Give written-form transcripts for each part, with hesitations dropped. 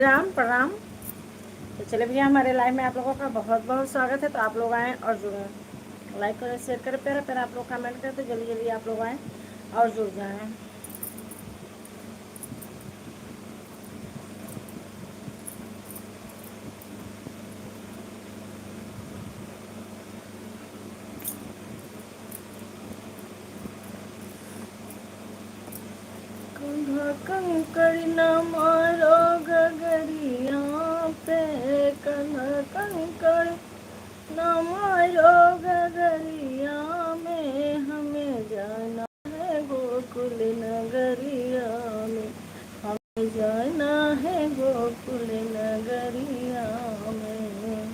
राम प्रणाम। तो चले भैया, हमारे लाइव में आप लोगों का बहुत बहुत स्वागत है। तो आप लोग आएँ और जुड़ें, लाइक करें, शेयर करें, प्यारा प्यारा आप लोग कमेंट करें, तो जल्दी जल्दी आप लोग आएँ और जुड़ जाएँ। कंकड़ न मारो गगरिया पे, कंकड़ न मारो गगरिया में, हमें जाना है गोकुल नगरिया में, हमें जाना है गोकुल नगरिया में।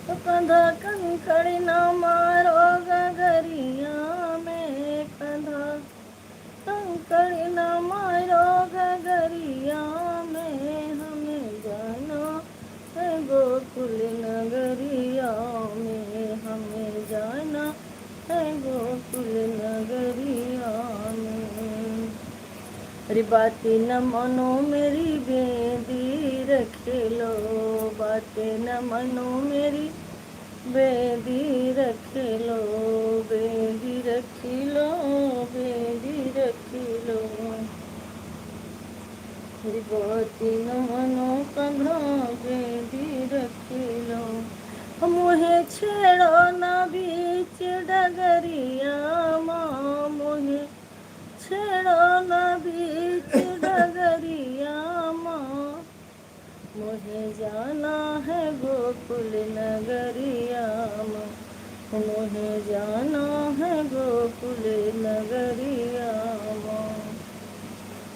तो कंधा कंकड़ न मारो गगरिया में, कंधा कंकड़ न मारो गगरिया में, हमें जाना है गोकुल नगरिया में, हमें जाना है गोकुल नगरिया में। अरे बातें न मानो मेरी बेदी रख लो, बातें न मानो मेरी बेदी रख लो, बेदी रख लो, बेदी रख लो। मेरी बातें न मानो कंधा बेदी रख लो। मुहे छेड़ो न बीच डगरिया माँ, मुहे छेड़ो न बीच डगरिया माँ, मुझे जाना है गोकुल नगरिया माँ, मुझे जाना है गोकुल नगरिया माँ।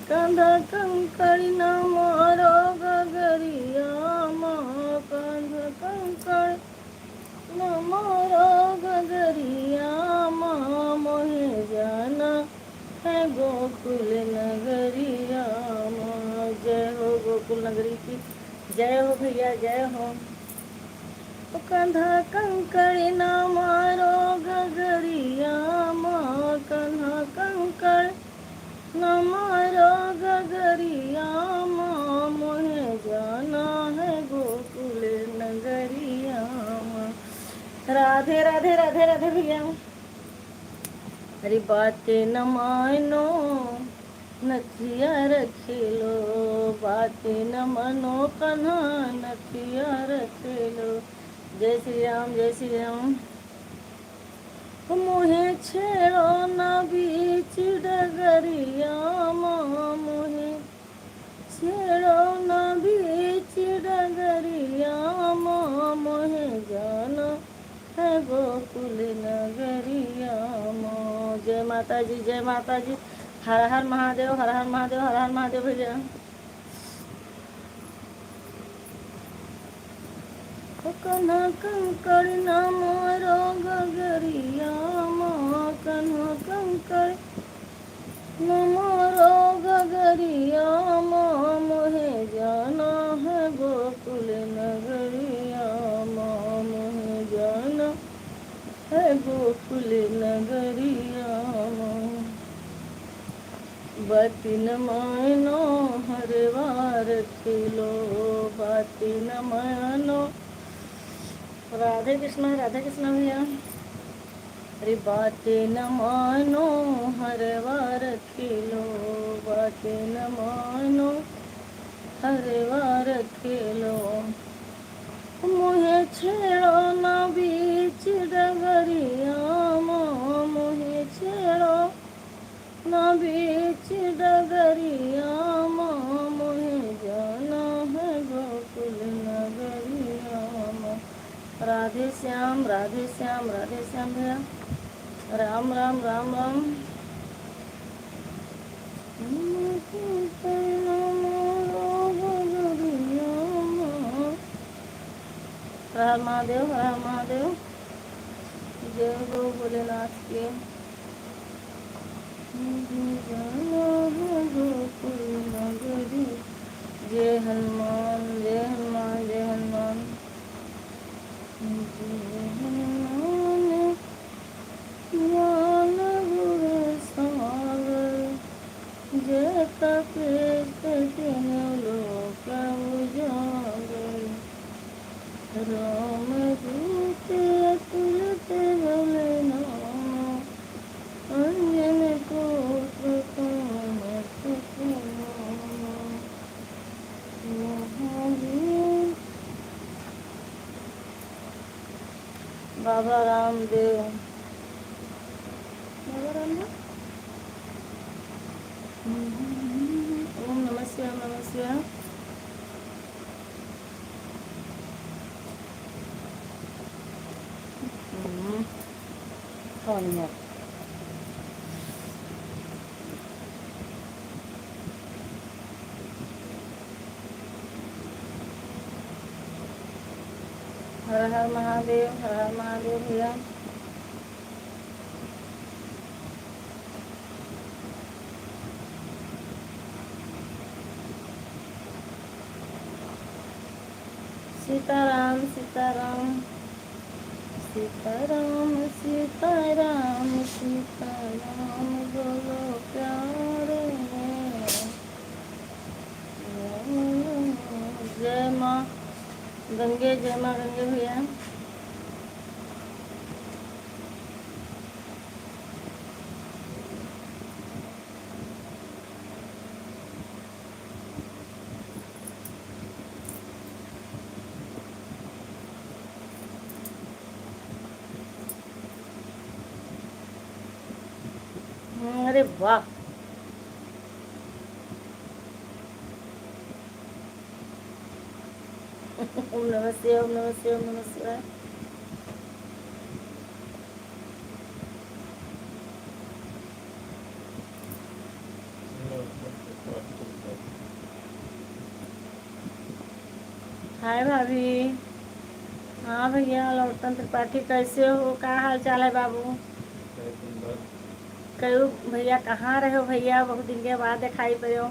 कंधा कंकड़ न मारो गगरिया माँ, कंधा कंकड़ न मारो गगरिया माँ, मुझे जाना है गोकुल नगरिया माँ। जय हो गोकुल नगरी की, जय हो भैया, जय हो। कंधा कंकड़ न मारो गगरिया माँ, कंधा कंकड़ न मारो गगरिया माँ, मुझे जाना है गोकुल नगरिया माँ। राधे राधे राधे राधे भैया। अरे बातें न मानो नथिया रख लो, बातें न मानो कन्हा नथिया रख लो। जय श्री राम, जय श्री राम। मुहे छेड़ो न बीच डगरिया माँ, मुहे छेड़ो न बीच डगरिया माँ, मुहे जाना है गोकुल नगरिया माँ। जय माता जी, जय माता जी। हर हर महादेव, हर हर महादेव, हर हर महादेव भैया। कन्हा कंकड़ न मारो गगरिया माँ, कन्हा कंकड़ न मारो गगरिया माँ, मुझे जाना है गोकुल नगरिया माँ, मुझे जाना है गोकुल नगरिया माँ। बाती न मानो हर बार खिलो, बाती न मानो। राधे कृष्णा, राधे कृष्णा भैया। अरे बातें न मानो हर बार खेलो, बातें न मानो हर बार खेलो। मुहे छेड़ो न बीच डगरिया माँ, मुहे छेड़ो न बीच डगरिया माँ, मुहे जाना है गोकुल नगरिया माँ। राधे श्याम, राधे श्याम, राधे श्याम भैया। राम राम राम राम। हर हर महादेव, हर हर महादेव। जय हो भोलेनाथ की। गोकुल नगरी। जय हनुमान, जय हनुमान, जय हनुमान, जय हनुमान। ज्ञान गुण सागर, जय कपीश तिन्ह लोक बाबा रामदेव, बाबा रामदेव। ओम नमः शिवाय, ओम नमः शिवाय। कौन है? हर हर महादेव, हर हर महादेव भैया। सीताराम सीताराम सीताराम सीताराम सीताराम बोलो प्यारे। जय माँ गंगे, जय माँ गंगे भैया। अरे वाह, ओम नमः शिवाय, ओम नमः शिवाय, ओम नमः शिवाय। हाय भाभी। हाँ भैया, लौटन त्रिपाठी कैसे हो? क्या हाल चाल है बाबू? कहो भैया, कहाँ रहे हो भैया? बहुत दिन के बाद दिखाई पड़े हो।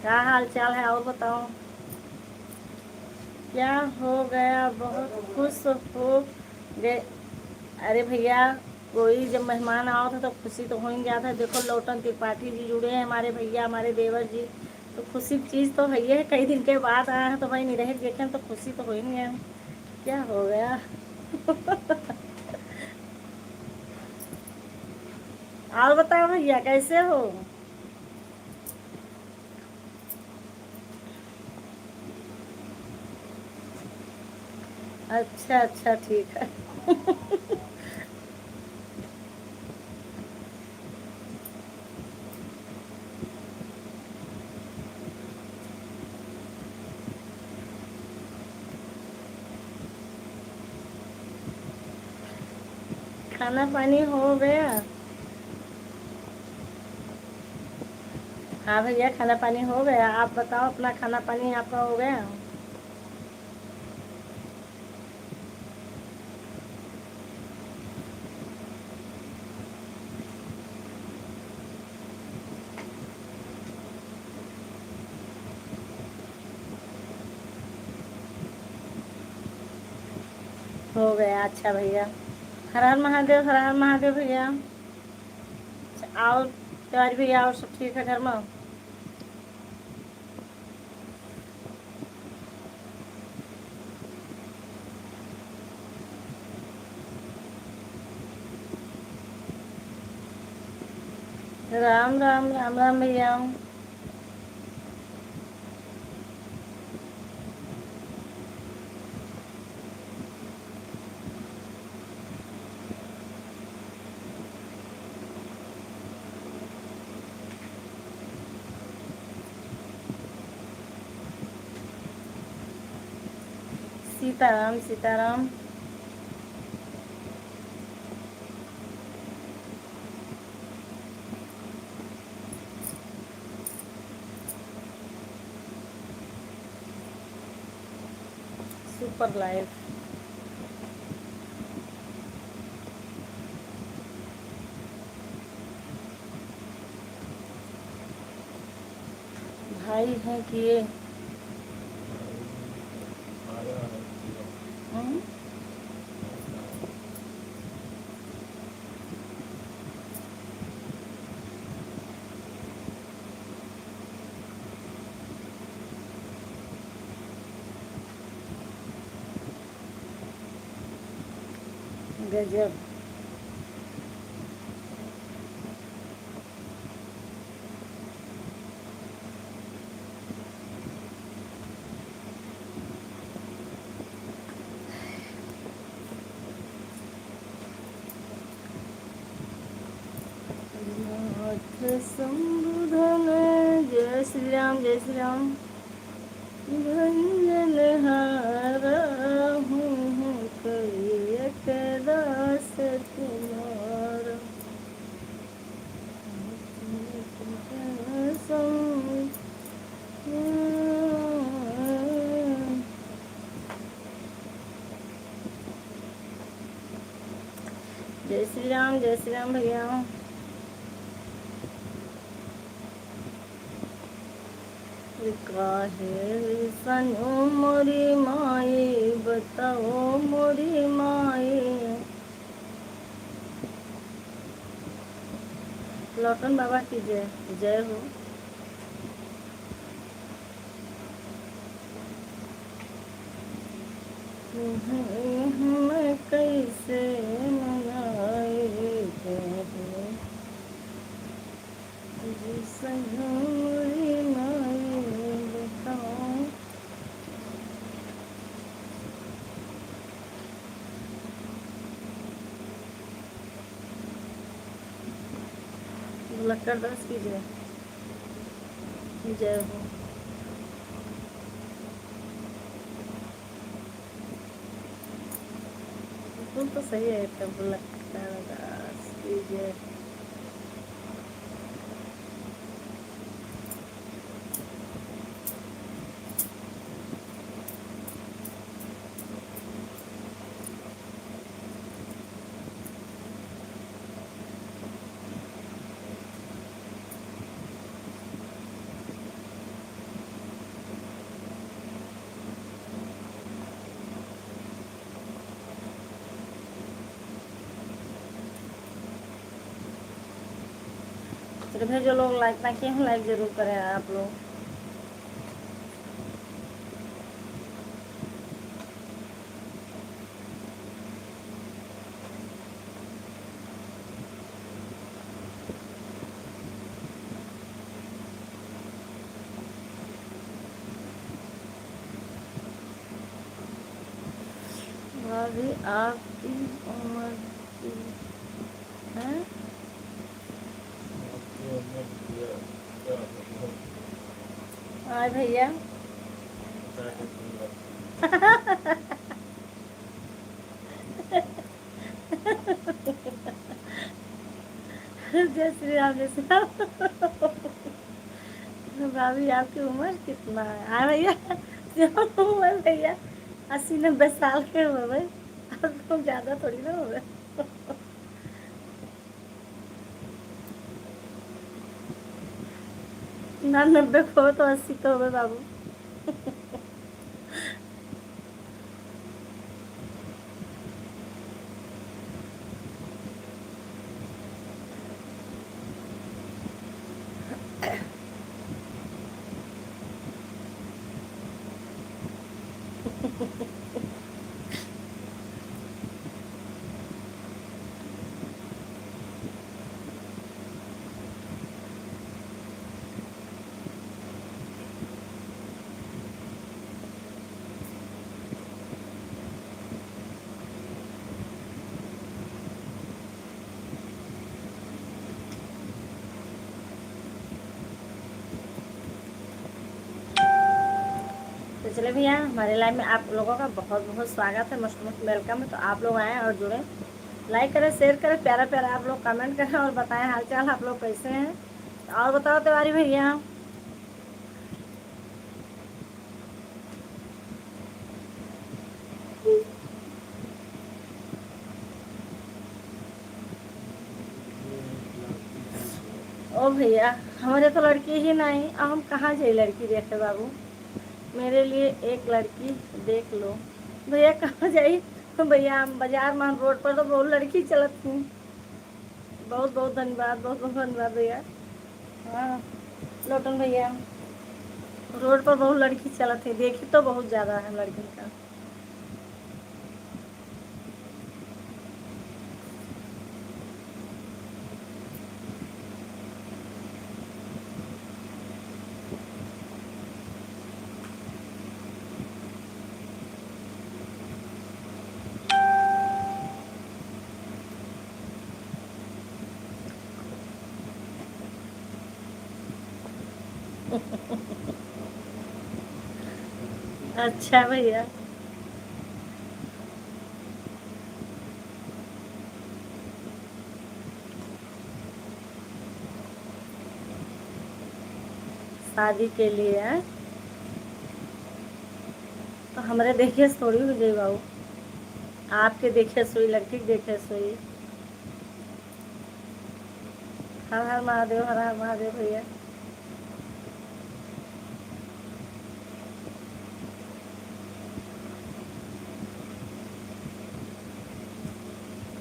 क्या हाल चाल है और बताओ, क्या हो गया? बहुत खुश हो गए? अरे भैया, कोई जब मेहमान आओ था तो खुशी तो हो ही गया था। देखो लौटन त्रिपाठी जी जुड़े हैं, हमारे भैया, हमारे देवर जी, तो खुशी चीज़ तो है ही है। कई दिन के बाद आया है तो भाई निरह देखें तो खुशी तो हो ही नहीं है। क्या हो गया? और बताओ भैया, कैसे हो? अच्छा अच्छा, ठीक है। खाना पानी हो गया? हाँ भैया, खाना पानी हो गया। आप बताओ, अपना खाना पानी आपका हो गया? हो गया, अच्छा भैया। हर हर महादेव, हर हर महादेव भैया। अच्छा, और तिवारी भैया, और सब ठीक है घर में? राम राम राम राम भैया। सीताराम सीताराम। Super life. भाई हैं कि ये? हम्म? गजब। संबोधन। जय श्री राम, जय श्री राम। भंजन हारा हूँ कोई एक दास तुम्हारा। जय श्री राम भैया। काहे सनो मोरी माए, बताओ मोरी माए। लौटन बाबा की जय, जय हो। मैं कैसे मनाए सनो मोरी माए, बताओ। लक्कड़ दास की जय, जय हो। तुम तो सही है, तब लक्कड़ दास की जय। चलो भाई, जो लोग लाइक ना किए हैं लाइक जरूर करें आप लोग। भाभी आपकी उम्र की है? हाँ भैया। जय श्री राम, जय श्री राम। भाभी आपकी उम्र कितना है? हाँ भैया, उम्र भैया 80-90 साल के हो गए। अब तो ज़्यादा थोड़ी ना हो गए। ना 90 को तो 80 तो हो गए बाबू। तो चले भैया, हमारे लाइव में आप लोगों का बहुत बहुत स्वागत है, मोस्ट मोस्ट वेलकम है। तो आप लोग आएँ और जुड़ें, लाइक करें, शेयर करें, प्यारा प्यारा आप लोग कमेंट करें और बताएं हाल चाल आप लोग कैसे हैं। और बताओ तिवारी भैया। ओ भैया, हमारे तो लड़की ही नहीं, अब हम कहाँ जाए लड़की देखे बाबू। मेरे लिए एक लड़की देख लो भैया। कहाँ जाई भैया, हम बाजार मान रोड पर तो बहुत लड़की चलत थी। बहुत बहुत धन्यवाद, बहुत बहुत धन्यवाद भैया। हाँ लोटन भैया, रोड पर बहुत लड़की चलत है, देखी तो बहुत ज़्यादा है लड़की का। अच्छा भैया। शादी के लिए है तो हमरे देखिए थोड़ी हो जाई बाबू। आपके देखे सुई, लड़की के देखे सुई। हर हर महादेव, हर हर महादेव भैया।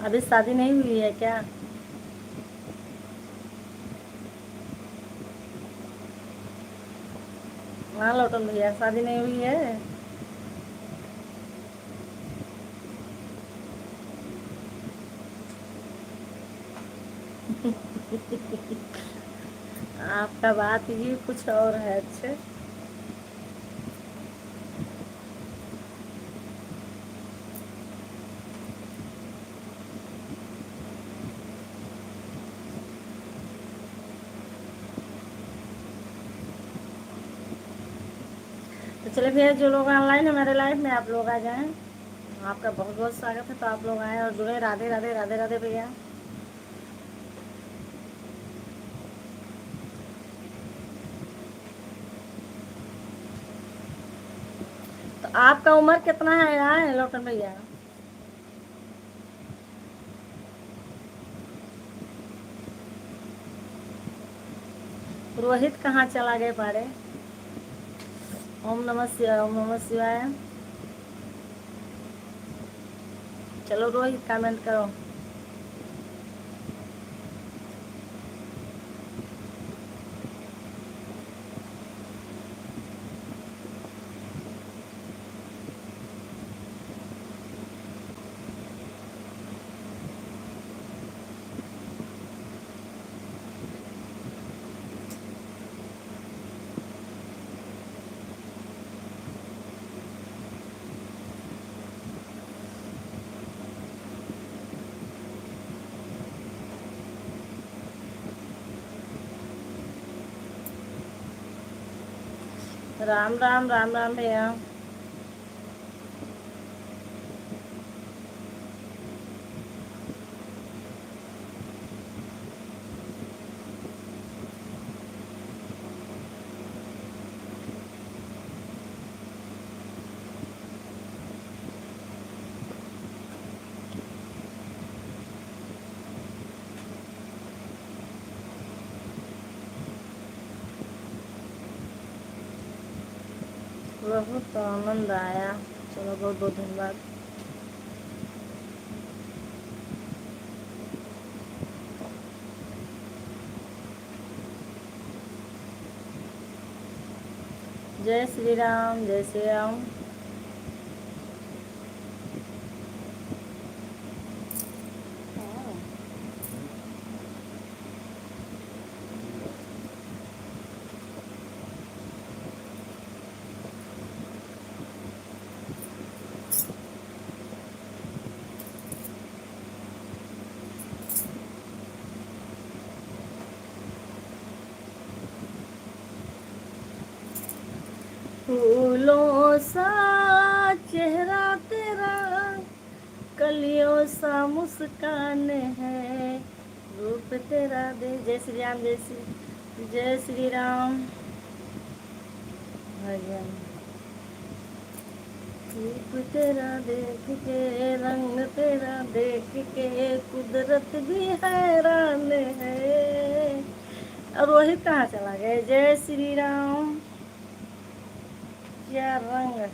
अभी शादी नहीं हुई है क्या? हाँ लौटन भैया, शादी नहीं हुई है। आपका बात ही कुछ और है। अच्छे। तो चले भैया, जो लोग ऑनलाइन हमारे लाइफ में, आप लोग आ जाएं। आपका बहुत बहुत स्वागत है। तो आप लोग आए और जुड़े। राधे राधे, राधे राधे भैया। तो आपका उम्र कितना है यार लौटन भैया? रोहित कहाँ चला गए बारे? ओम नमः शिवाय, ओम नमः शिवाय। चलो रोहित कमेंट करो। राम राम, राम राम भैया। बहुत आनंद आया। चलो बहुत बहुत धन्यवाद। जय श्री राम, जय श्री राम। फूलों सा चेहरा तेरा, कलियों सा मुस्कान है, रूप तेरा दे। जय श्री राम, जय श्री राम भजन। रूप तेरा देख के, रंग तेरा देख के, कुदरत भी हैरान है। और रोहित कहाँ चला गया? जय श्री राम। क्या रंग है।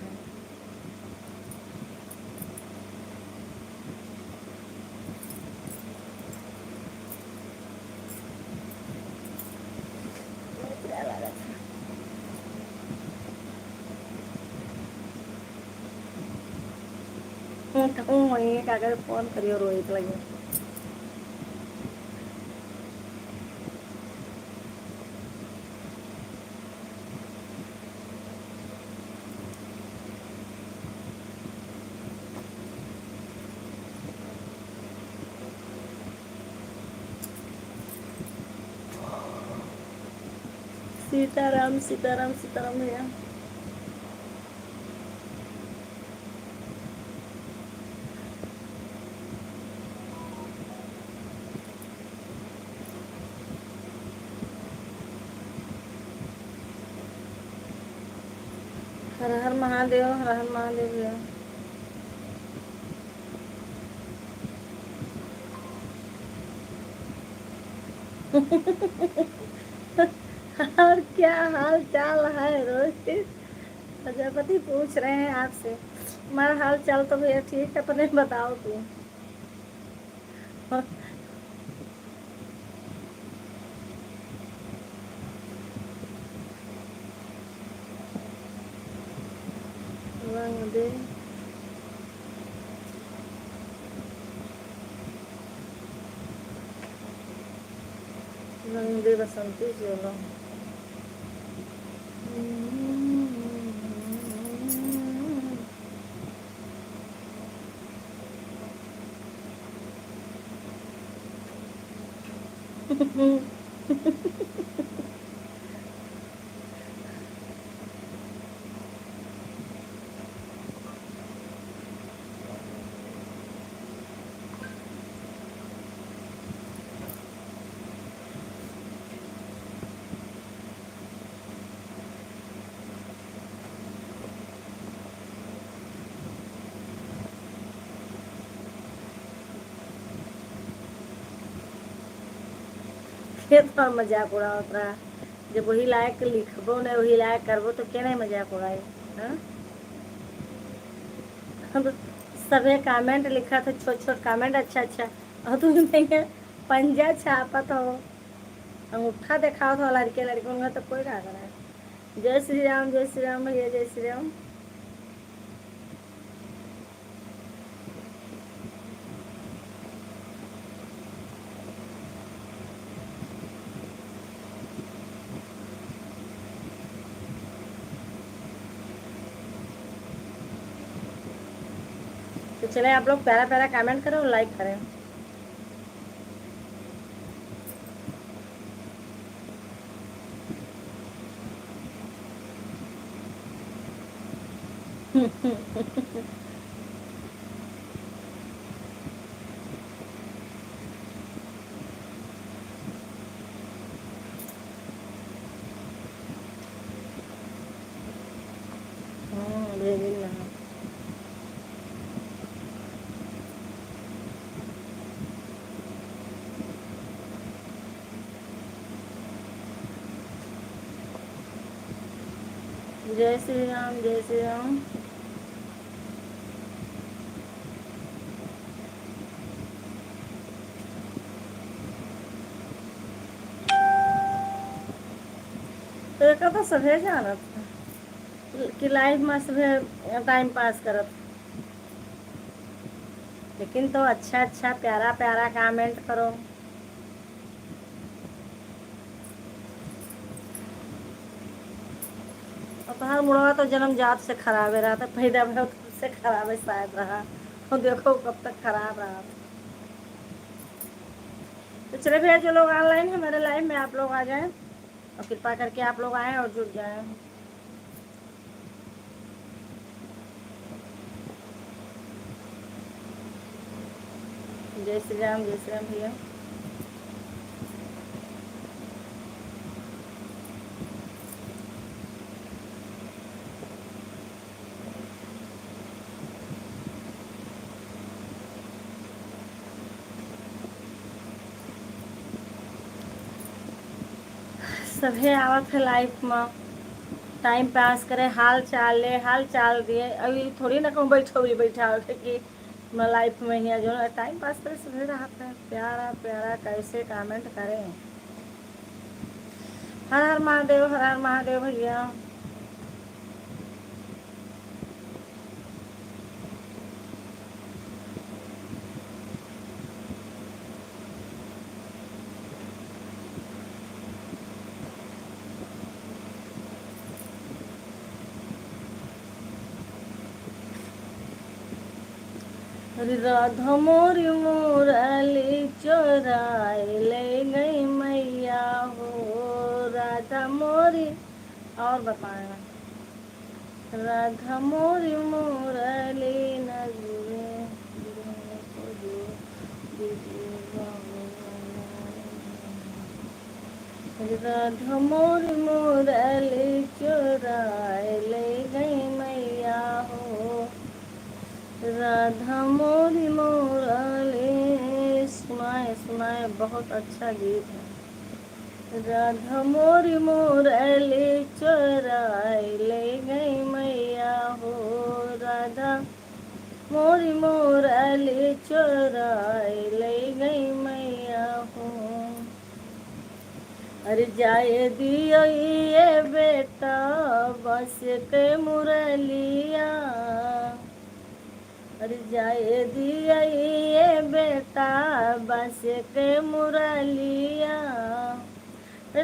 वहीं काकर फोन करियो रोहित लगे। सीताराम सीताराम सीताराम भैया। हर हर महादेव, हर हर महादेव भैया। और क्या हाल चाल है रोज? प्रजापति पूछ रहे हैं आपसे। हमारा हाल चाल तो भैया ठीक है, अपने बताओ तू। रंग दे रंग दे बसंती चलो। ये तो मजाक उड़ावत रहा। जब वही लायक लिखबो नहीं, वही लायक करबो तो क्या नहीं मजाक उड़ाए। हाँ? अब सबे कमेंट लिखा था, छोट छोट कमेंट अच्छा अच्छा। और तुम नहीं पंजा छापत हो, अंगूठा दिखाओ तो लड़के लड़कों का तो कोई ना करा है। जय श्री राम भैया, जय श्री राम। तो चले आप लोग प्यारा प्यारा कमेंट करें और लाइक करें। भेजिए ना। जय श्री राम, जय श्री राम। तो एक तो सभे जाना था कि लाइफ में सभे टाइम पास करत, लेकिन तो अच्छा अच्छा प्यारा प्यारा कमेंट करो। और तो हर मुड़वा तो जन्म जात से खराब है रहा था, पैदा भर से खराब है शायद रहा। और देखो कब तक खराब रहा। तो चले भैया, जो लोग ऑनलाइन है हमारे लाइव में, आप लोग आ जाएं और कृपा करके आप लोग आएँ और जुड़ जाएं। जय श्री राम, जय श्री राम भैया। सभे आवत है लाइफ में, टाइम पास करे, हाल चाल ले, हाल चाल दिए। अभी थोड़ी ना कहूँ बैठो भी बैठा हो कि मैं लाइफ में ही जो है टाइम पास करे सभे रहता है। प्यारा प्यारा कैसे कमेंट करें। हर हर महादेव, हर हर महादेव भैया। राधा मोरी मुरली चोराए ले गई मैया हो, राधा मोरी, और बताएगा राधा मोरी मुरली नजुए राधा मोरी मुरली चुराए ले गई मैया हो, राधा मोरी मुरली। सुनाए सुनाए, बहुत अच्छा गीत है। राधा मोरी मुरली चुराए ले गई मैया हो, राधा मोरी मुरली चुराए ले गई मैया हो। अरे जाए दियो ये बेटा बस के मुरलिया, अरे जाए दिया ये बेटा बस के मुरलिया,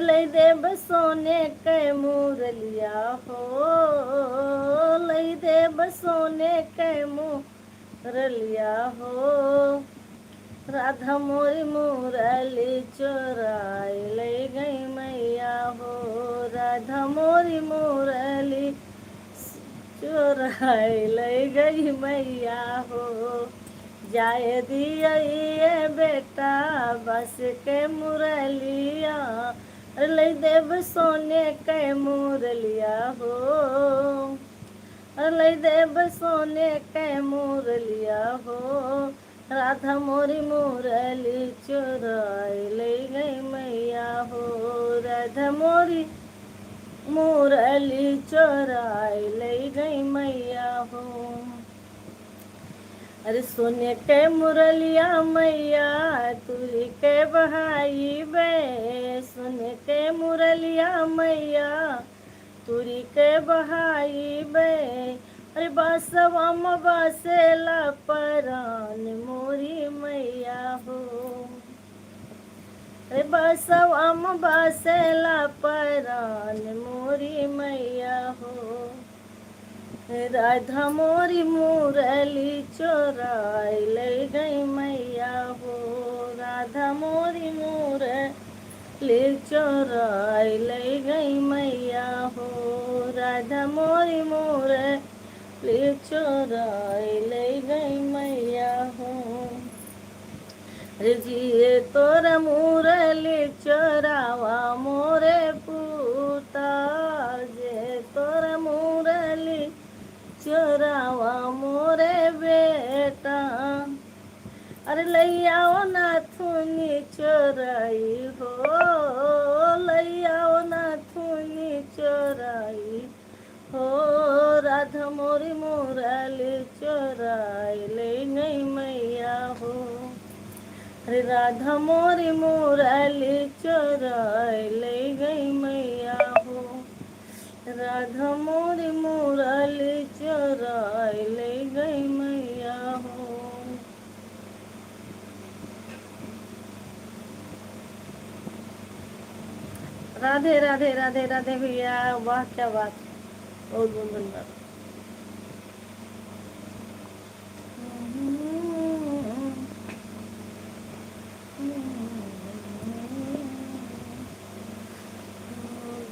ले देब सोने के मुरलिया हो, ले देब सोने के मुरलिया हो, राधा मोरी मुरली चुराए ले गई मैया हो, राधा मोरी मुरली चुराए ले गई मैया हो। जाए दिया ये बेटा बस के मुरलिया, ले देव सोने के मुरलिया हो, ले देव सोने के मुरलिया हो, राधा मोरी मुरली चुराए ले गई मैया हो, राधा मोरी मुरली चुराए ले गई मैया हो। अरे सोने के मुरलिया मैया तुरी के बहाई बे, सोने के मुरलिया मैया तुरी के बहाई बे, अरे बसवम बसेला परान मोरी मैया हो, अरे बसवम बसेला परान मोरी मैया हो, राधा मोरी मुरली चुराए ले गई मैया हो, राधा मोरी मुरली चुराए ले गई मैया हो, राधा मोरी मुरली चुराए ले गई मैया हो। जिए तोर मुरली चोरावा मोरे पूता, जे तोर मुरली चोरावा मोरे बेटा, अरे लैयाओ नाथुनी चोराई हो, लैयाओ नाथुनी चोराई हो, राधा मोरी मुरली चोराई ले गई मैया हो, अरे राधा मोरी मुरली चोराए ले गई मैया हो, राधा मोरी मुरली चोराए ले गई मैया हो। राधे राधे राधे राधे भैया, वाह क्या बात, बहुत बहुत धन्यवाद।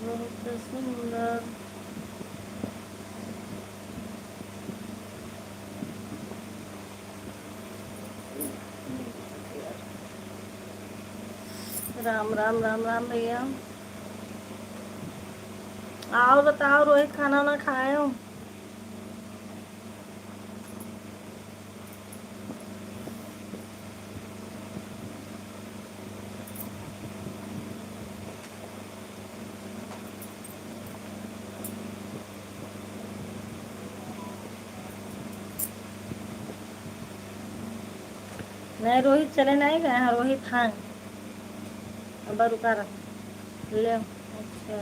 बहुत सुंदर, राम राम राम राम भैया। आओ बताओ रोहित, खाना ना खाए हो? नहीं रोहित चले नहीं गए हैं, रोहित खाए अब रुका रहा ले। अच्छा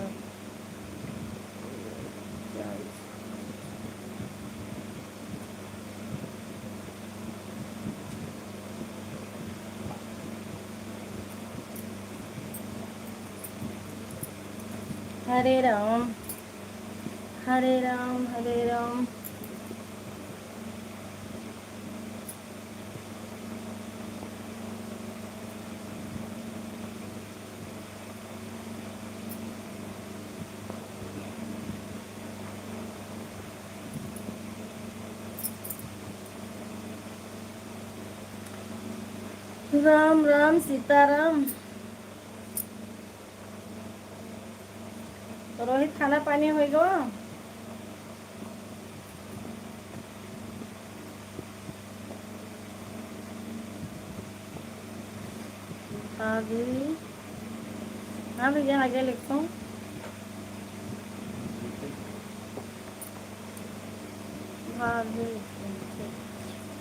हरे राम हरे राम हरे राम। राम राम सीताराम। रोहित खाना पानी हो गया? भाभी, हाँ भैया आगे लिखता हूँ। भाभी,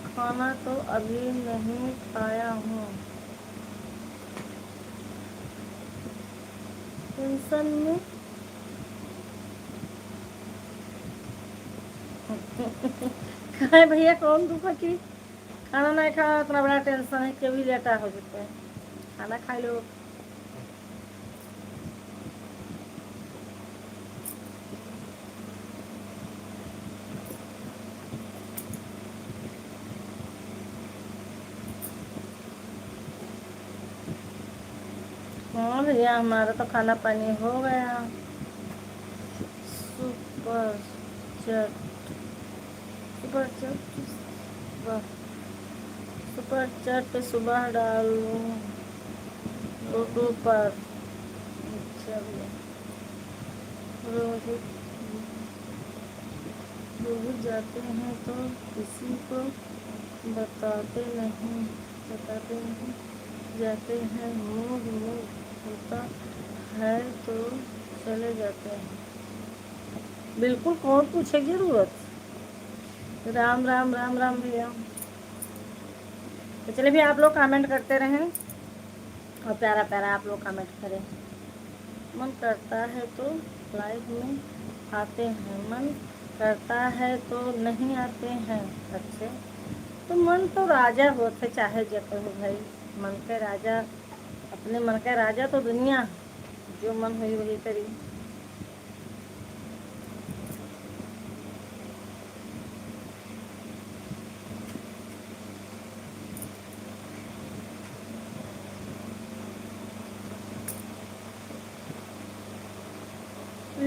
खाना तो अभी नहीं खाया हूँ, टेंशन में। खाए भैया, कौन दुखा की खाना नहीं खाया, इतना बड़ा टेंशन है कि भी लेटा हो जाता है। खाना खा लो। हाँ भैया, हमारा तो खाना पानी हो गया। सुपर चट, सुपर चट, सुपर चट सुबह डालूं यूट्यूब पर। अच्छा भैया, रोहित रोहित जाते हैं तो किसी को बताते नहीं, बताते नहीं, जाते हैं, मूड मूड होता है तो चले जाते हैं। बिल्कुल, कौन पूछेगी जरूरत। राम राम राम राम भैया। तो चलिए भी आप लोग कमेंट करते रहें और प्यारा प्यारा आप लोग कमेंट करें। मन करता है तो लाइव में आते हैं, मन करता है तो नहीं आते हैं। अच्छे, तो मन तो राजा होते चाहे जब हो भाई। मन के राजा, अपने मन का राजा तो दुनिया, जो मन हुई वही करी।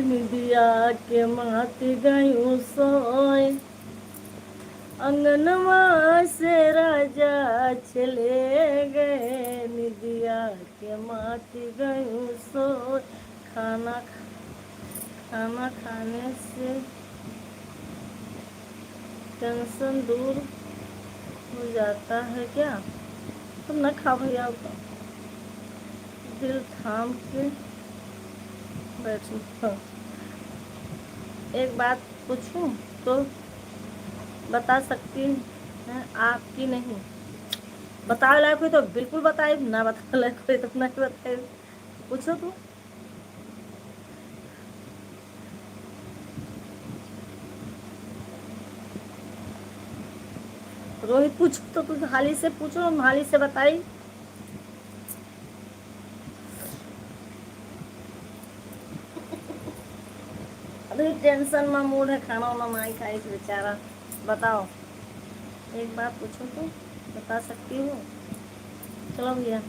निदिया के माती गयूं सोए, अंगनवा से राजा चले गए। निदिया के माती गयूं सोए, खाना खाना खाने से टेंशन दूर हो जाता है क्या? तुम न खा भैया, तो दिल थाम के बैठी हो। एक बात पूछूं तो बता सकती हैं आपकी नहीं? बतावे लायक कोई तो बिल्कुल बताए, ना बतावे लायक कोई तो नहीं बताए। पूछो तो। रोहित पूछो तो, तू हाली से पूछो, हाली से बताई। अभी टेंशन में मूड है, खाना वाना माई खाई बेचारा। बताओ, एक बात पूछो तो बता सकती हो? चलो भैया।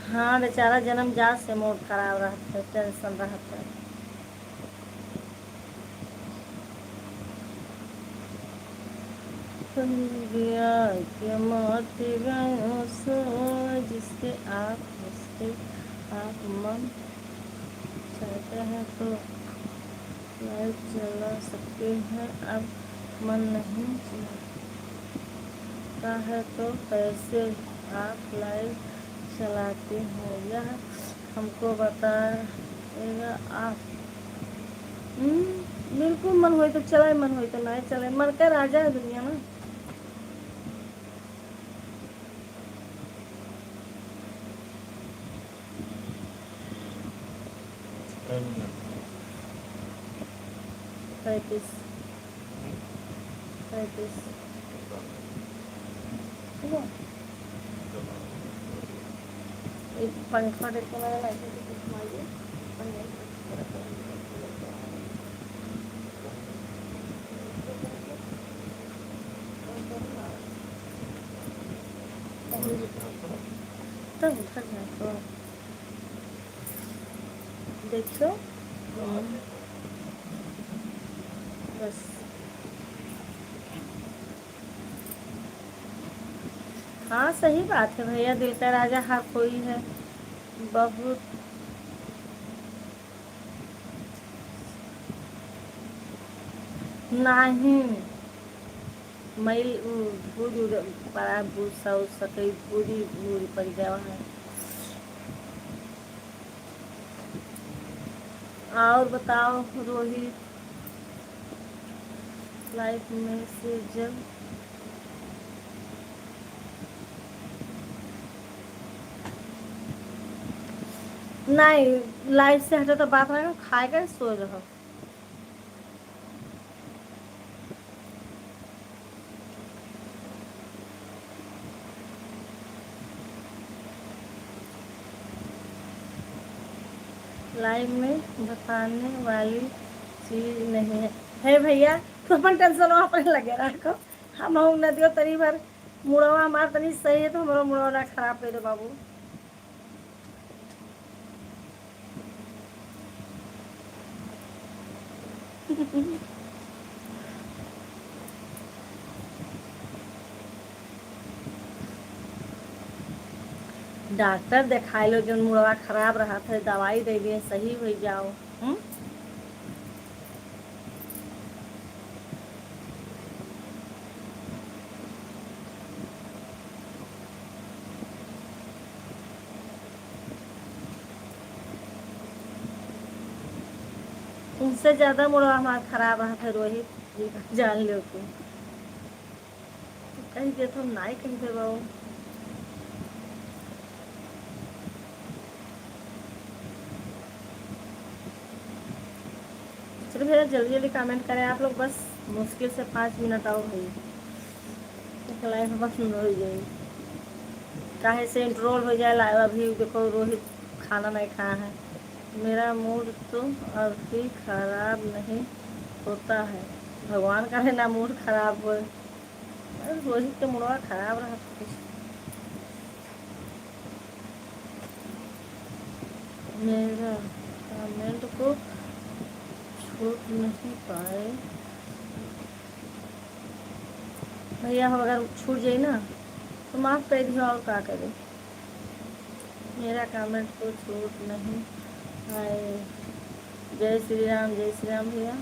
हाँ बेचारा जन्म जात से मूड खराब रहता है, टेंशन रहता है। गया के माटी गयो सो, जिसके आप उसके आप मन चाहते हैं तो लाइट चला सकते हैं, अब मन नहीं चाहता है तो कैसे आप लाइट चलाते हैं, यह हमको बताएगा आप। बिल्कुल, मन हो तो चलाए, मन हो तो नहीं चलाए। मन का राजा है दुनिया में। पैंतीस, 35 ठीक है। एक पंखा देखो मैंने लाइट से घुमाइए पंखा। तब उठा जाए तो देखो। बस हाँ सही बात है भैया, दिल का राजा हर कोई है। बहुत नहीं मैल भूज पड़ा भूज सा उस कई पूरी पूरी पड़ गया है। और बताओ रोहित, लाइफ में से जब नहीं लाइफ से हटे तो बात रहेगा, खाएगा सो रहो। लाइफ में बताने वाली चीज नहीं है। हे भैया तू अपन टेंशन अपने लगे रखो। हम नदियों तरी भर मुड़वा हमार तनी सही है तो हमारा मुड़वा ना खराब कर दो बाबू। डॉक्टर दिखाई लो जो मुड़वा खराब रहा था दवाई दे दिए सही हो जाओ। उनसे ज्यादा मुड़वा हमारा खराब रहा था रोहित, ये बात जान लो तुम। कहीं के तो ना ही कहीं थे बाबू। चलो भैया जल्दी जल्दी कमेंट करें आप लोग, बस मुश्किल से 5 मिनट और हुई लाइफ बस हो जाएगी। काहे से इंट्रोल हो जाए लाइव। अभी देखो रोहित खाना नहीं खाया है। मेरा मूड तो अभी खराब नहीं होता है, भगवान का है ना मूड खराब हो। रोहित का मूडवा खराब रहा था कुछ। मेरा कमेंट को छूट नहीं पाए भैया, हम अगर छूट जाए ना तो माफ़ कर दिया और क्या करें। मेरा कमेंट को छूट नहीं पाए। जय श्री राम भैया।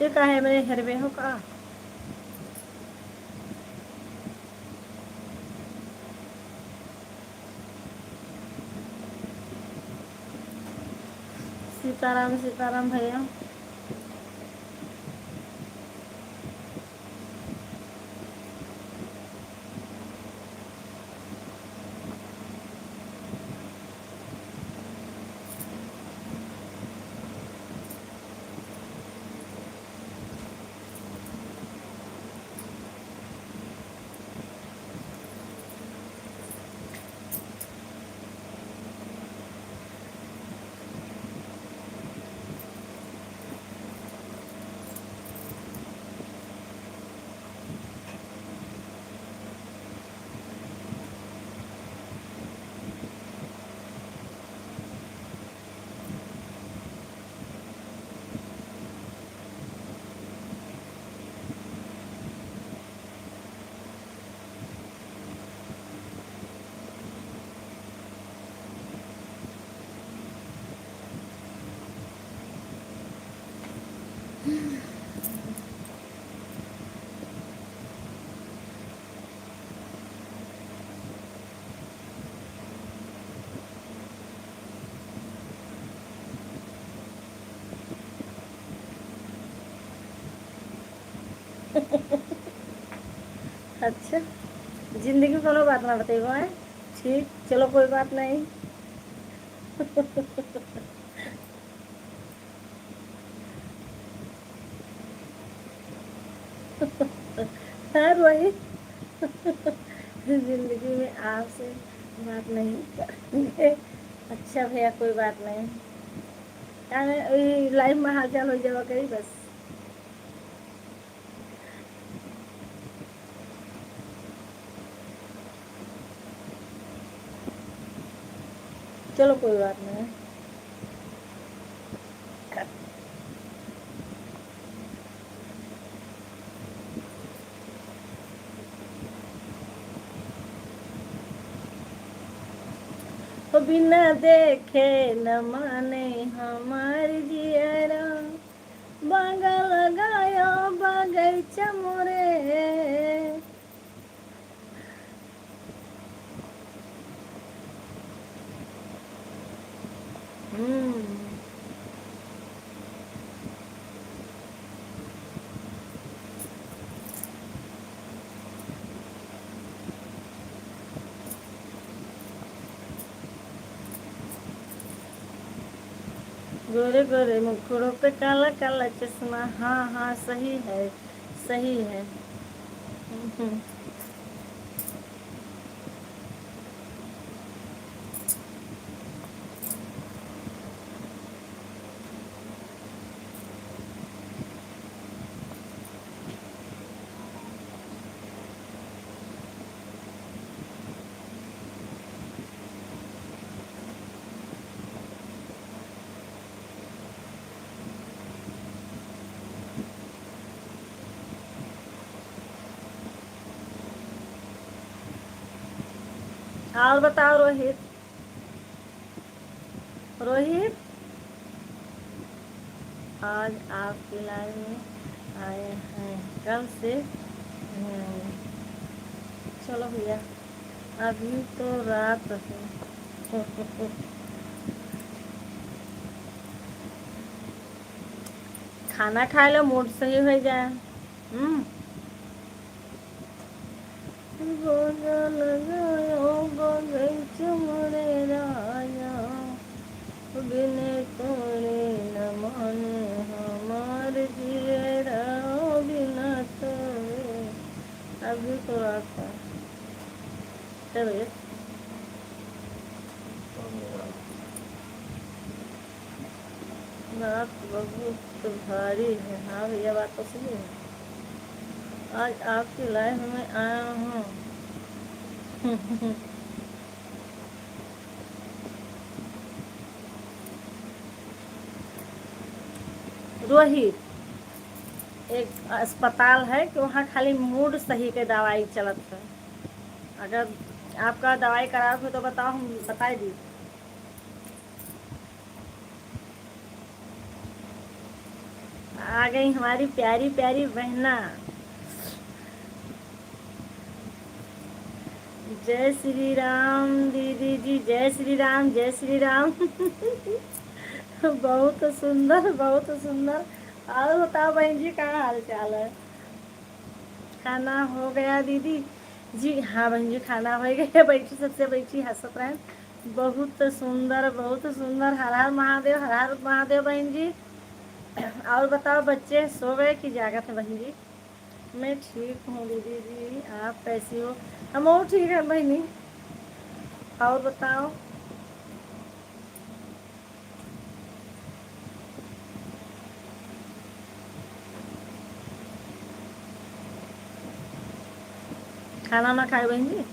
ये का है मेरे घर में हो का। सीताराम सीताराम भैया। अच्छा जिंदगी में कोनो बात ना बताइए है। ठीक, चलो कोई बात नहीं। हाँ रोहित। जिंदगी में आपसे बात नहीं करेंगे। अच्छा भैया कोई बात नहीं। लाइफ में हाल चाल हो जावा करी बस। चलो कोई बात नहीं। ओ बिना देखे न माने हमारी जियरा, बागा लगायो बगैचा मोरे। गोरे गोरे मुखड़ों पे काला काला चश्मा, हाँ हाँ सही है, सही है। और बताओ रोहित। रोहित, आज आपकी लाइन में आए हैं, कल से चलो भैया, अभी तो रात है। खाना खा लो, मूड सही हो जाए। गोगा लगायो बगैचा मोरे राजा, बिने तोरे न माने हमार जियरा, बिना तोरे। अभी तो रात है। चलो रात बहुत भारी है। हाँ भैया बात तो सही है। आज आपकी लाइफ में आया हूँ। रोहित, एक अस्पताल है कि वहाँ खाली मूड सही के दवाई चलत है। अगर आपका दवाई खराब हो तो बताओ, हम बता दी। आ गई हमारी प्यारी प्यारी बहना। जय श्री राम दीदी जी, जय श्री राम, जय श्री राम। बहुत सुंदर, बहुत सुंदर। और बताओ बहन जी, कहाँ हाल चाल है? खाना हो गया दीदी जी? हाँ बहन जी, खाना हो गया। बैठी सबसे बैठी हंसत रहे। बहुत सुंदर, बहुत सुंदर। हर हर महादेव, हर हर महादेव बहन जी। और बताओ बच्चे सो गए कि जागत है बहन जी? मैं ठीक हूँ दीदी जी, आप कैसी हो? हम और ठीक है बहनी। और बताओ। खाना ना खाए बहन जी?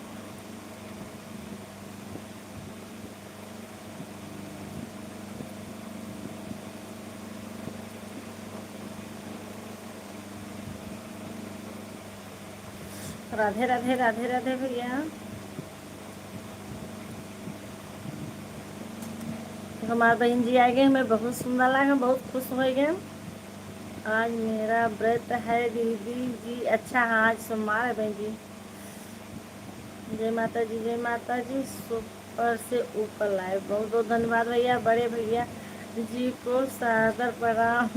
राधे राधे, राधे राधे भैया। हमारे बहन जी आ गए, हमें बहुत सुंदर लगा, बहुत खुश हो गए। आज मेरा व्रत है दीदी जी। अच्छा हाँ, आज सोमवार है बहन जी। जय माता जी, जय माता जी। सुपर से ऊपर लाए, बहुत बहुत धन्यवाद भैया, बड़े भैया जी को सादर प्रणाम।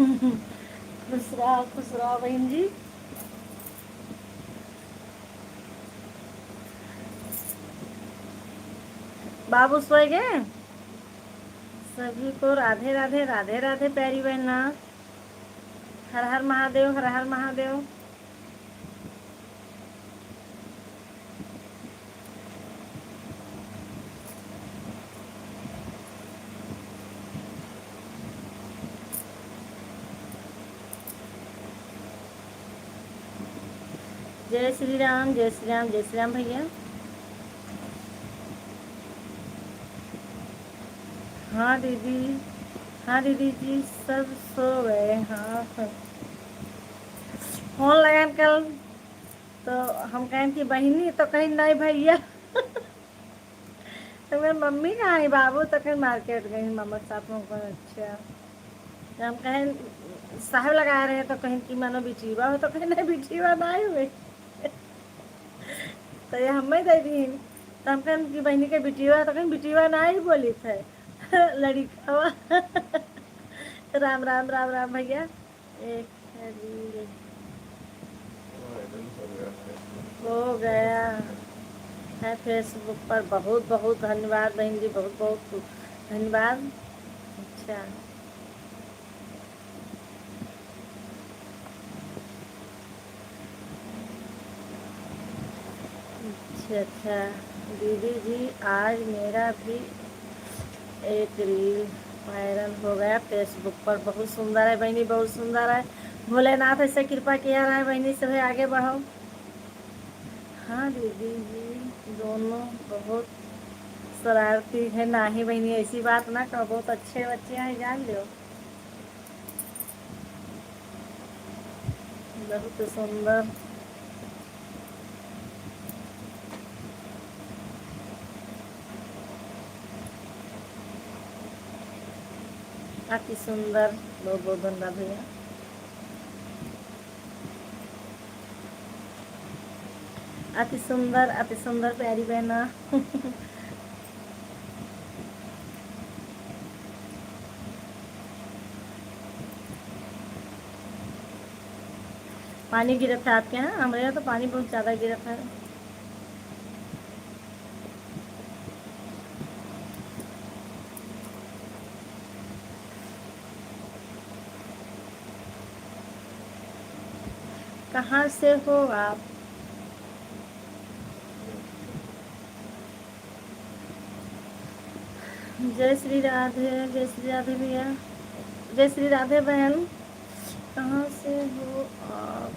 खुश रहो बहन जी। बाबू सोए गए। सभी को राधे राधे, राधे राधे प्यारी बहना। हर हर महादेव, हर हर महादेव। जय श्री राम, जय श्री राम, जय श्री राम भैया। हाँ दीदी, हाँ दीदी जी सब सो गए। हाँ फोन लगान कल तो हम कहें कि बहनी, तो कहीं नहीं भैया। तो मेरी मम्मी कहाँ है, बाबू तो कहीं मार्केट गई मामा के साथ में। अच्छा, जब हम कहें साहब लगा रहे हैं तो कहीं कि मानो बिचीवा हो, तो कहीं नहीं बिचीवा नहीं हुए। तो ये हमें दे दी। तो हम कहें कि बहनी के बिचीवा, तो कहीं बिचीवा नहीं बोली थे। लड़का। राम राम, राम राम भैया। एक हो गया है फेसबुक पर। बहुत बहुत धन्यवाद बहन जी, बहुत बहुत धन्यवाद। अच्छा अच्छा अच्छा। दीदी जी आज मेरा भी एक रील वायरल हो गया फेसबुक पर। बहुत सुंदर है बहनी, बहुत सुंदर है। भोलेनाथ ऐसे कृपा किया रहा है बहनी, से भाई आगे बढ़ो। हाँ दीदी जी दोनों बहुत शरारती है। ना ही बहनी ऐसी बात ना कहो, बहुत अच्छे बच्चे हैं, जान लो। बहुत सुंदर। अति सुंदर। बहुत बहुत धन्यवाद भैया। अति सुंदर, अति सुंदर प्यारी बहना। पानी गिरत है आपके यहाँ? हमारे यहाँ तो पानी बहुत ज़्यादा गिरत है। कहाँ से हो आप? जय श्री राधे, जय श्री राधे भैया। जय श्री राधे बहन। कहाँ से हो आप?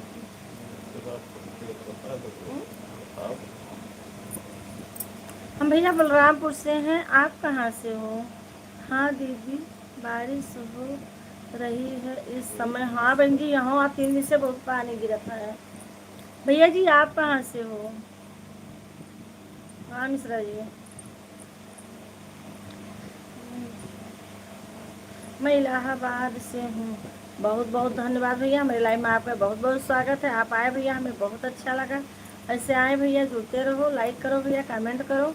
हम भैया बलरामपुर से हैं। आप कहाँ से हो? हाँ दीदी बारिश हो रही है इस समय। हाँ बहन जी यहाँ 3 दिन से बहुत पानी गिरता है। भैया जी आप कहाँ से हो? हाँ मिश्रा जी। मैं इलाहाबाद से हूँ। बहुत बहुत धन्यवाद भैया, मेरे लाइव में आपका बहुत बहुत स्वागत है। आप आए भैया, हमें बहुत अच्छा लगा। ऐसे आए भैया, जुड़ते रहो, लाइक करो भैया, कमेंट करो।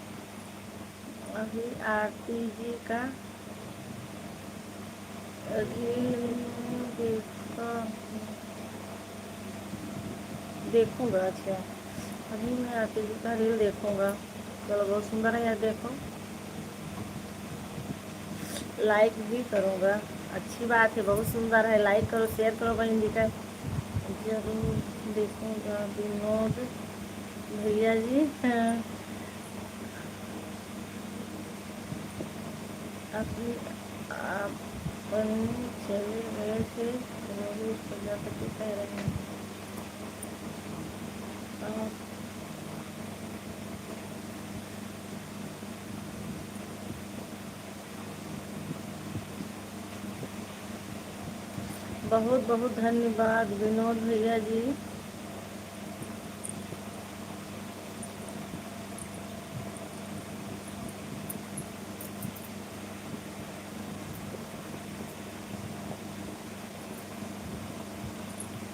अभी आरती जी का रील देखूंगा। अच्छा अभी मैं आरती जी का रील देखूंगा। चलो बहुत सुंदर है यार, देखो लाइक भी करूँगा। अच्छी बात है, बहुत सुंदर है। लाइक करो, शेयर करो बहन जी का। जरूर देखूँगा विनोद भैया जी। हाँ, अपनी अपनी चले गए थे रोहित प्रजापति कह रहे हैं। आप बहुत बहुत धन्यवाद विनोद भैया जी।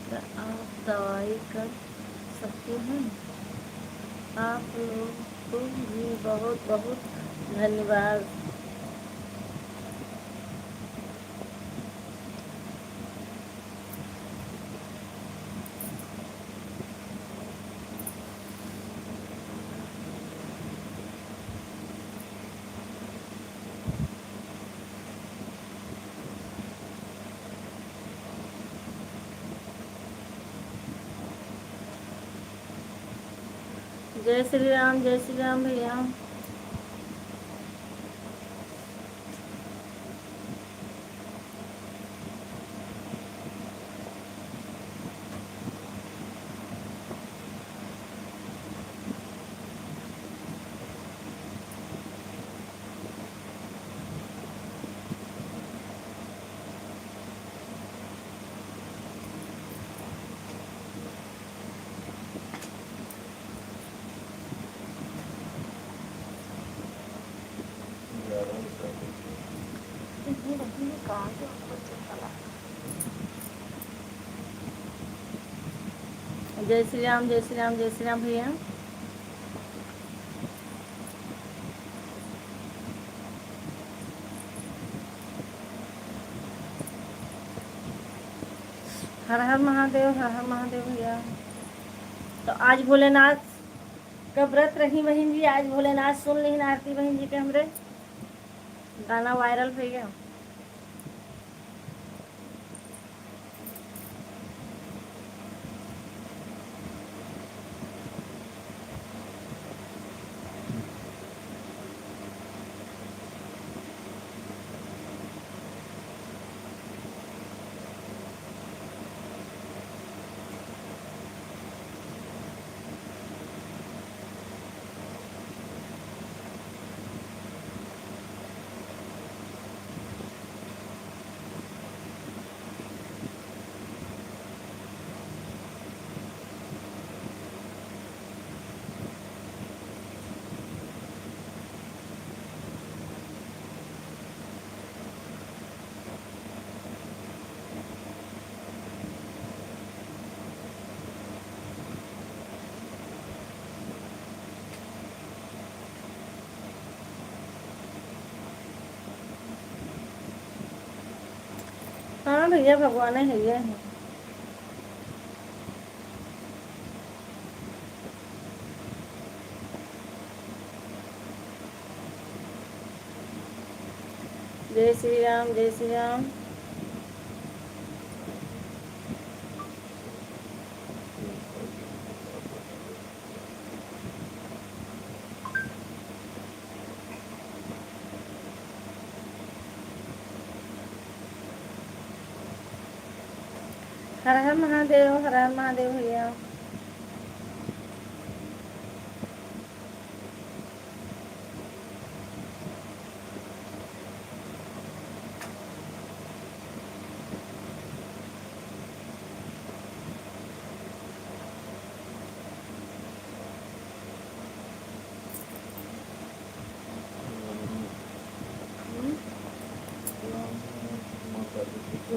क्या आप दवाई कर सकते हैं? आप लोग को भी बहुत बहुत धन्यवाद। जय श्री राम भैया। जय श्री राम जय श्री राम जय श्री राम भैया। हर हर महादेव, हर हर महादेव भैया। तो आज भोलेनाथ का व्रत रही बहन जी, आज भोलेनाथ सुन ली आरती बहन जी के हमरे गाना वायरल भैया। हाँ भैया, भगवान है ये। जय श्री राम जय श्री राम। हर हर महादेव, हर हर महादेव भैया।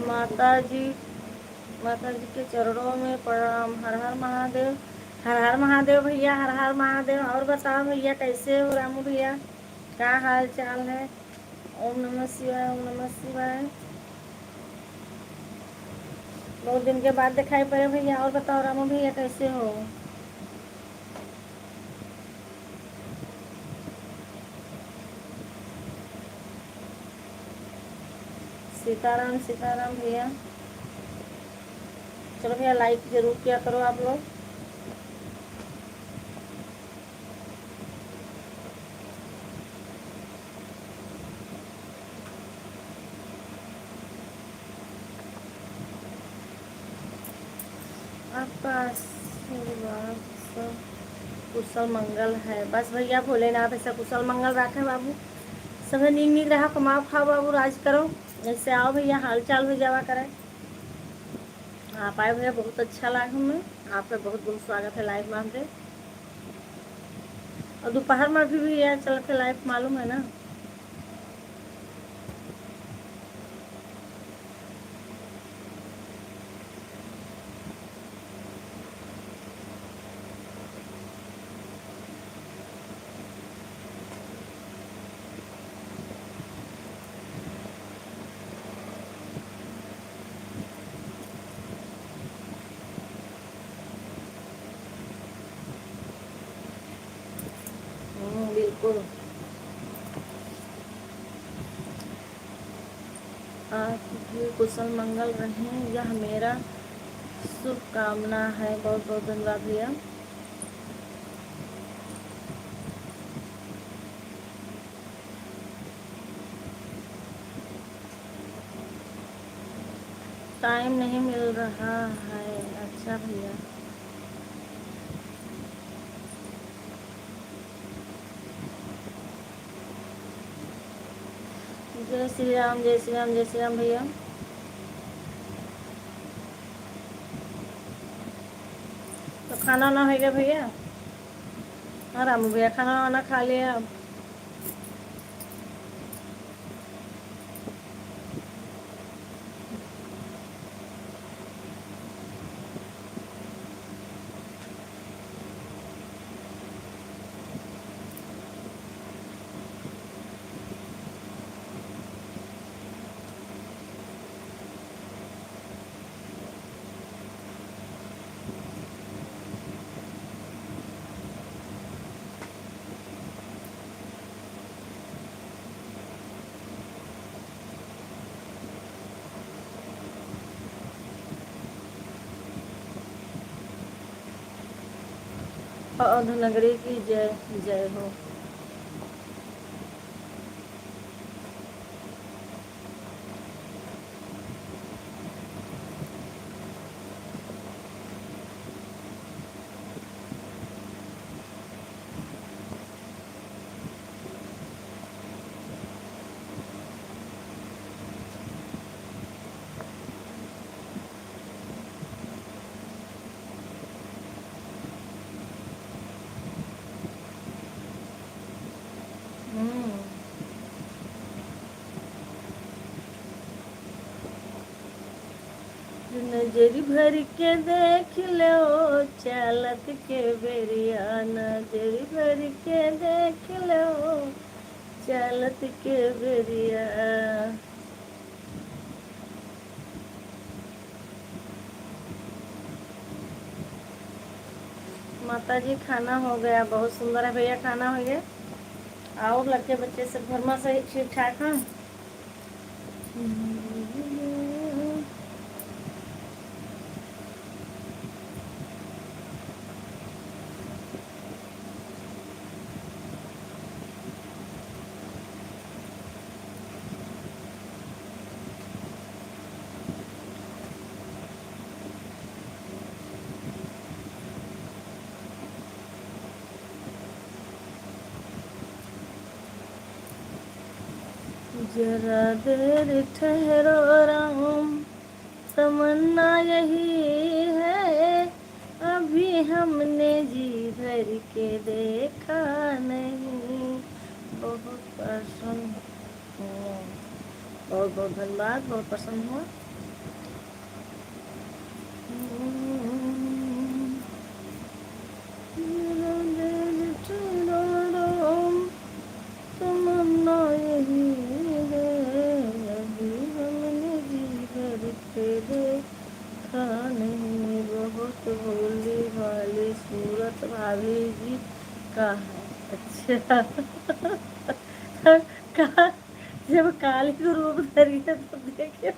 माता जी के चरणों में प्रणाम। हर हर महादेव, हर हर महादेव भैया, हर हर महादेव। और बताओ भैया कैसे हो रामू भैया, क्या हाल चाल है? ओम नमः शिवाय, ओम नमः शिवाय। बहुत दिन के बाद दिखाई पड़े भैया। और बताओ रामू भैया कैसे हो? सीताराम सीताराम भैया। चलो भैया लाइक जरूर किया करो आप लोग। आपका आशीर्वाद सब कुशल मंगल है। बस भैया भोलेनाथ ऐसा कुशल मंगल रखे बाबू। सब नीक नीक रहा, कमाओ खाओ बाबू, राज करो। ऐसे आओ भैया, हाल चाल भी जावा करे। आप आए भैया, बहुत अच्छा लगा हमें। आपका बहुत बहुत स्वागत है लाइव में हमसे। और दोपहर में भी भैया चल के लाइव, मालूम है ना। बिल्कुल। आपकी कुशल मंगल रहें, यह मेरा शुभकामना है। बहुत बहुत धन्यवाद भैया। टाइम नहीं मिल रहा है। अच्छा भैया। जय श्री राम, जय श्री राम, जय श्री राम भैया। तो खाना ना हो गया भैया? हाँ रामू भैया, खाना वाना खा लिया अब? अवध नगरी की जय जय हो। नजर भर के देख लो चालत के बेरिया, नजर भर के देख लो चालत के बेरिया। माता जी खाना हो गया, बहुत सुंदर है भैया, खाना हो गया। आओ लड़के बच्चे सब घर में सही ठीक ठाक हैं? जरा देर ठहरो राम, तमन्ना यही है, अभी हमने जी भर के देखा नहीं। बहुत प्रसन्न हुआ, बहुत बहुत धन्यवाद, बहुत प्रसन्न हुआ। जरा देर ठहरो राम, तमन्ना यही है, अभी हमने जी भर के देखा नहीं। बहुत भोली भाली सूरत भाभी जी का है। अच्छा का जब काली को रूप धरी है तो देखे।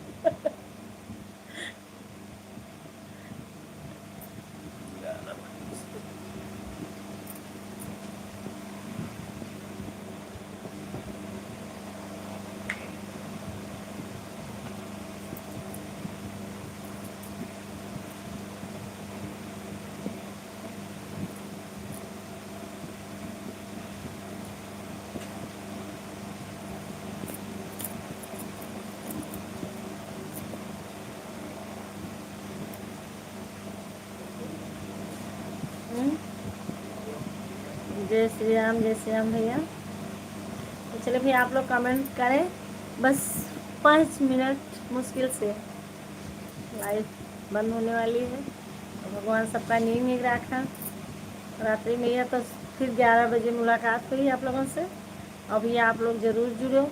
जय श्री राम, जय श्री राम भैया। तो चलिए भैया आप लोग कमेंट करें, बस 5 मिनट मुश्किल से लाइव बंद होने वाली है। तो भगवान सबका नींद नहीं रखा। रात्रि में यह तो फिर 11 बजे मुलाकात हुई आप लोगों से। और भैया आप लोग ज़रूर जुड़ो,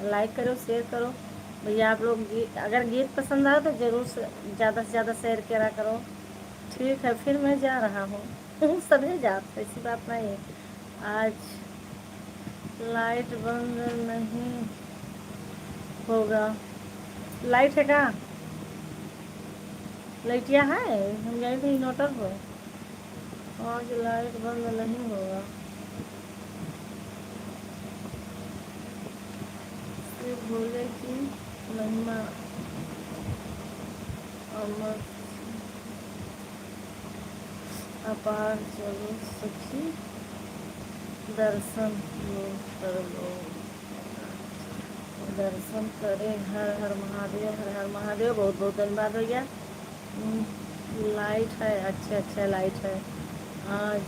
लाइक करो, शेयर करो। भैया आप लोग अगर गीत पसंद आए तो ज़रूर ज़्यादा से ज़्यादा शेयर करा करो। ठीक है, फिर मैं जा रहा हूँ सभी जाते, ऐसी बात नहीं है। आज लाइट बंद नहीं होगा। लाइट है क्या? लाइटिया है, हम गए थे इन्वर्टर पर। आज लाइट बंद नहीं होगा। भोले की महिमा अमर अपार चलो सखी दर्शन लो कर लो, दर्शन करें। हर हर महादेव, हर हर महादेव। बहुत बहुत धन्यवाद भैया। लाइट है, अच्छा अच्छा लाइट है। आज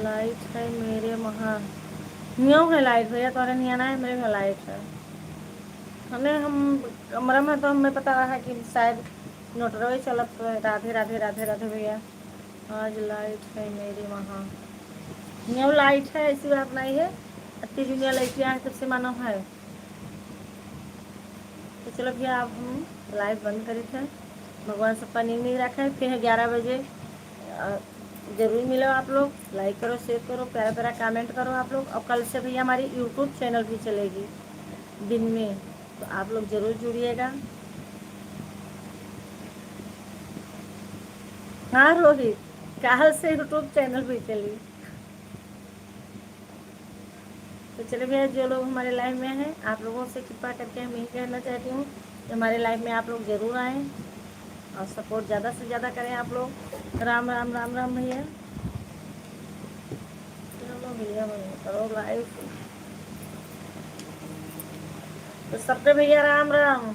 लाइट है मेरे वहाँ, न्यू है लाइट भैया, तुम्हारे नहीं आना है, मेरे यहाँ लाइट है। हमने हम कमरा में तो हमें पता रहा कि शायद नोटरवे चलत तो है। राधे राधे राधे राधे भैया। आज लाइट है मेरे वहाँ, न्यू लाइट है, ऐसी बात नहीं है। अति दुनिया लाइट है तब से मानव है। तो चलो भैया, आप हम लाइव बंद करी थे। भगवान सबका नींद नहीं रखे। फिर 11 बजे जरूर मिलो आप लोग। लाइक करो, शेयर करो, प्यारा प्यारा कमेंट करो आप लोग। और कल से भैया हमारी यूट्यूब चैनल भी चलेगी दिन में, तो आप लोग जरूर जुड़िएगा। हाँ रोहित, कल से यूट्यूब चैनल भी चली। तो चलिए भैया, जो लोग हमारे लाइव में हैं, आप लोगों से कृपा करके हम यही कहना चाहती हूँ कि हमारे लाइव में आप लोग ज़रूर आएँ और सपोर्ट ज़्यादा से ज़्यादा करें आप लोग। राम राम राम राम भैया। चलो भैया करो लाइव। तो सबके भैया राम राम।